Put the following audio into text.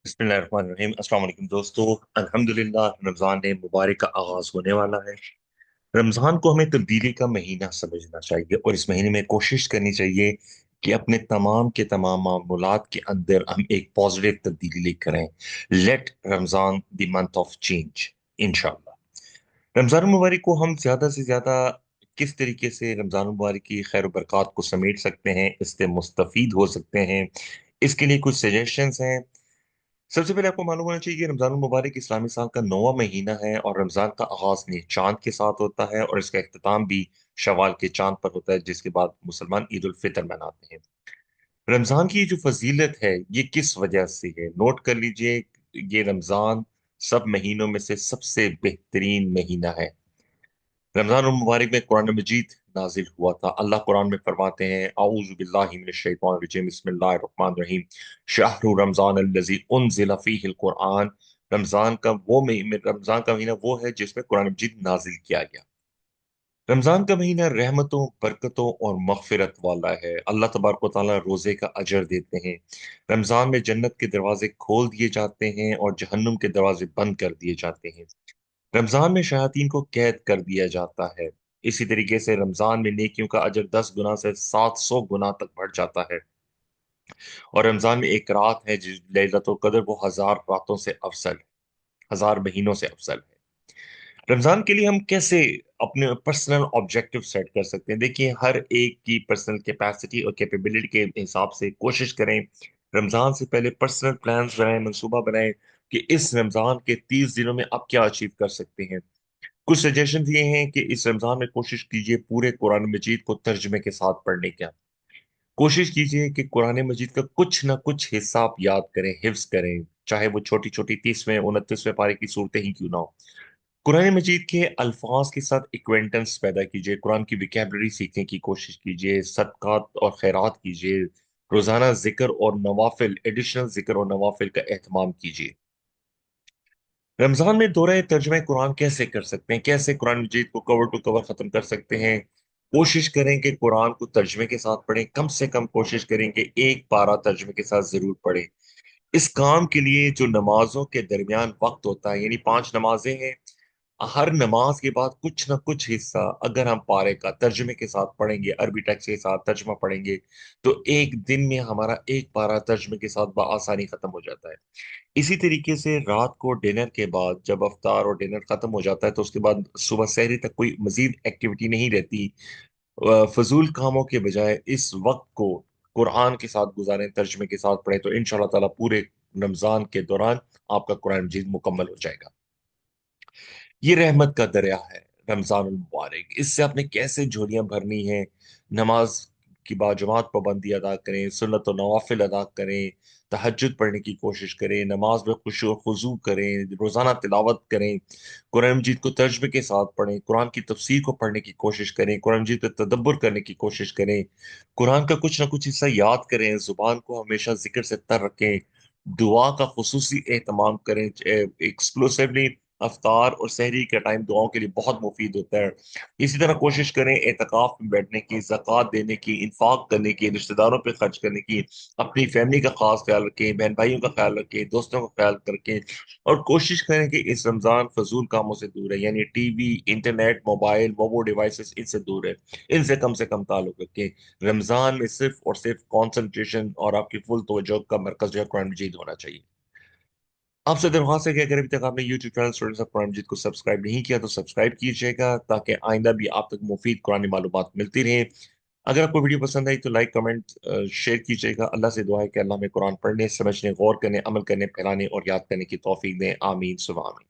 बिस्मिल्लाहिर्रहमानिर्रहीम। अस्सलाम वालेकुम दोस्तों। अल्हम्दुलिल्लाह रमज़ान ने मुबारक का आगाज होने वाला है। रमज़ान को हमें तब्दीली का महीना समझना चाहिए और इस महीने में कोशिश करनी चाहिए कि अपने तमाम के तमाम मामूलात के अंदर हम एक पॉजिटिव तब्दीली लेकर आए। Let Ramzan the month of change इंशाल्लाह। रमज़ान मुबारक को हम ज्यादा से ज्यादा किस तरीके से रमज़ान मुबारक की खैर बरक़ात को समेट सकते हैं, इससे मुस्तफीद हो सकते हैं, इसके लिए कुछ सजेशंस हैं। सबसे पहले आपको मालूम होना चाहिए कि रमजान मुबारक इस्लामी साल का 9वां महीना है और रमजान का आगाज ने चांद के साथ होता है और इसका इख्तिताम भी शवाल के चांद पर होता है, जिसके बाद मुसलमान ईद उल फितर मनाते हैं। रमजान की जो फजीलत है ये किस वजह से है, नोट कर लीजिए। ये रमजान सब महीनों में से सबसे बेहतरीन महीना है। रमजान मुबारक में कुरान मजीद नाजिल हुआ था। अल्लाह कुरान में फरमाते हैं, औज़ु बिल्लाहि मिनश शैतानिर रजीम, बिस्मिल्लाहिर रहमानिर रहीम, शहरु रमजान अल्लज़ी उनज़िला फ़ीहिल कुरआन। रमजान का महीना वो है जिसमें कुरान मजीद नाजिल किया गया। रमजान का महीना रहमतों, बरकतों और मगफिरत वाला है। अल्लाह तबारक व तआला रोजे का अजर देते हैं। रमजान में जन्नत के दरवाजे खोल दिए जाते हैं और जहन्नुम के दरवाजे बंद कर दिए जाते हैं। रमजान में शयातीन को कैद कर दिया जाता है। इसी तरीके से रमजान में नेकियों का अजर 10 गुना से 700 गुना तक बढ़ जाता है। और रमजान में एक रात है जिस लैलतुल कद्र, वो 1000 रातों से अफसल है, 1000 महीनों से अफसल है। रमजान के लिए हम कैसे अपने पर्सनल ऑब्जेक्टिव सेट कर सकते हैं? देखिए, हर एक की पर्सनल कैपेसिटी और कैपेबिलिटी के हिसाब से कोशिश करें। रमजान से पहले पर्सनल प्लान्स बनाएं, मंसूबा बनाएं कि इस रमजान के 30 दिनों में आप क्या अचीव कर सकते हैं। कुछ सजेशन ये हैं कि इस रमजान में कोशिश कीजिए पूरे कुरान मजीद को तर्जुमे के साथ पढ़ने का। कोशिश कीजिए कि कुरान मजीद का कुछ ना कुछ हिस्सा आप याद करें, हिफ्ज करें, चाहे वो छोटी छोटी 30वें 29वें पारे की सूरतें ही क्यों ना हो। कुरान मजीद के अल्फाज के साथ इक्वेंटेंस पैदा कीजिए, कुरान की विकेबलरी सीखने की कोशिश कीजिए, सदकात और खैरात कीजिए, रोजाना जिक्र और नवाफिल, एडिशनल जिक्र और नवाफिल का एहतमाम कीजिए। रमजान में दोहराए तर्जुमे कुरान कैसे कर सकते हैं, कैसे कुरान मजीद को कवर टू कवर खत्म कर सकते हैं? कोशिश करें कि कुरान को तर्जुमे के साथ पढ़ें, कम से कम कोशिश करें कि एक पारा तर्जुमे के साथ जरूर पढ़ें। इस काम के लिए जो नमाजों के दरमियान वक्त होता है, यानी 5 नमाजें हैं, हर नमाज के बाद कुछ ना कुछ हिस्सा अगर हम पारे का तर्जुमे के साथ पढ़ेंगे, अरबी टेक्स्ट के साथ तर्जुमा पढ़ेंगे, तो एक दिन में हमारा एक पारा तर्जुमे के साथ बआसानी खत्म हो जाता है। इसी तरीके से रात को डिनर के बाद जब अफ्तार और डिनर खत्म हो जाता है, तो उसके बाद सुबह सहरी तक कोई मजीद एक्टिविटी नहीं रहती। फजूल कामों के बजाय इस वक्त को कुरान के साथ गुजारें, तर्जुमे के साथ पढ़ें, तो इंशाल्लाह ताला पूरे रमजान के दौरान आपका कुरान मजीद मुकम्मल हो जाएगा। ये रहमत का दरिया है रमजान मुबारक। इससे आपने कैसे झोलियां भरनी है? नमाज की बाजमात पाबंदी अदा करें, सुन्नत और नवाफिल अदा करें, तहज्जुद पढ़ने की कोशिश करें, नमाज में खुशू और खुजू करें, रोजाना तिलावत करें, कुरान मजीद को तर्जुमे के साथ पढ़ें, कुरान की तफसीर को पढ़ने की कोशिश करें, कुरान मजीद पर तदब्बर करने की कोशिश करें, कुरान का कुछ ना कुछ हिस्सा याद करें, जुबान को हमेशा जिक्र से तर रखें, दुआ का खुसूसी एहतमाम करें। एक्सक्लूसिवली अफ्तार और सहरी का टाइम दुआओं के लिए बहुत मुफीद होता है। इसी तरह कोशिश करें एतकाफ में बैठने की, ज़कात देने की, इंफाक करने की, रिश्तेदारों पे खर्च करने की, अपनी फैमिली का खास ख्याल रखें, बहन भाइयों का ख्याल रखें, दोस्तों का ख्याल रखें। और कोशिश करें कि इस रमजान फजूल कामों से दूर है, यानी टीवी, इंटरनेट, मोबाइल, मोबो डिवाइसेस, इनसे दूर है, इनसे कम ताल्लुक रखें। रमजान में सिर्फ और सिर्फ कंसंट्रेशन और आपकी फुल तवज्जो का मरकज जो है कुरान मजीद होना चाहिए। आपसे दरख्वास्त है कि अगर अभी तक आपने YouTube channel students of Quran Majeed को सब्सक्राइब नहीं किया तो सब्सक्राइब कीजिएगा, ताकि आइंदा भी आप तक मुफीद कुरानी मालूमात मिलती रहे। अगर आपको वीडियो पसंद आई तो लाइक, कमेंट, शेयर कीजिएगा। अल्लाह से दुआ है कि अल्लाह में कुरान पढ़ने, समझने, गौर करने, अमल करने, फैलाने और याद करने की तौफीक दें। आमीन सुबह आमीन।